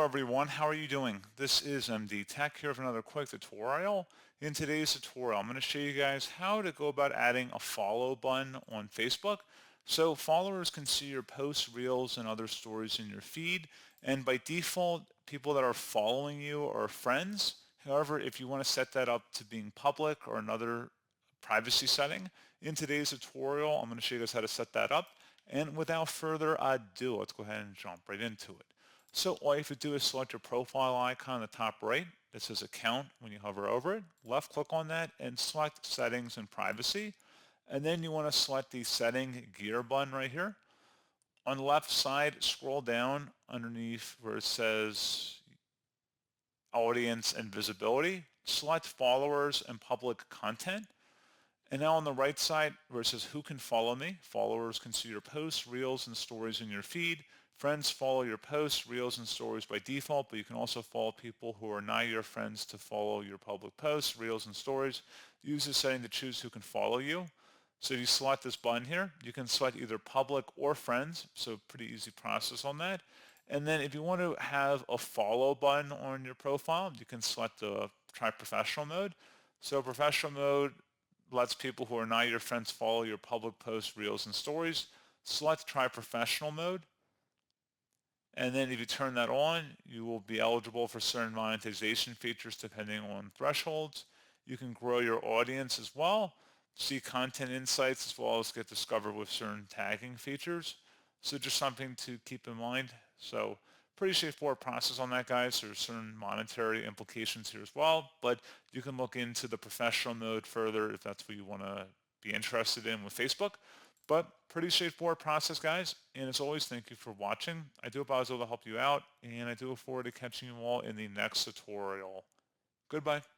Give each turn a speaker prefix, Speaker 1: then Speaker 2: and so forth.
Speaker 1: everyone, how are you doing? This is MD Tech here with another quick tutorial. In today's tutorial, I'm going to show you guys how to go about adding a follow button on Facebook. So followers can see your posts, reels, and other stories in your feed. And by default, people that are following you are friends. However, if you want to set that up to being public or another privacy setting, in today's tutorial, I'm going to show you guys how to set that up. And without further ado, let's go ahead and jump right into it. So all you have to do is select your profile icon in the top right that says account when you hover over it. Left click on that and select settings and privacy. And then you want to select the setting gear button right here. On the left side, scroll down underneath where it says audience and visibility. Select followers and public content. And now on the right side where it says who can follow me, followers can see your posts, reels, and stories in your feed. Friends follow your posts, reels, and stories by default, but you can also follow people who are not your friends to follow your public posts, reels, and stories. Use this setting to choose who can follow you. So if you select this button here, you can select either public or friends, so pretty easy process on that. And then if you want to have a follow button on your profile, you can select try professional mode. So professional mode lets people who are not your friends follow your public posts, reels, and stories. Select try professional mode. And then if you turn that on, you will be eligible for certain monetization features depending on thresholds. You can grow your audience as well, see content insights, as well as get discovered with certain tagging features. So just something to keep in mind. So pretty straightforward process on that, guys. There's certain monetary implications here as well, but you can look into the professional mode further if that's what you want to be interested in with Facebook. But pretty straightforward process, guys. And as always, thank you for watching. I do hope I was able to help you out, and I do look forward to catching you all in the next tutorial. Goodbye.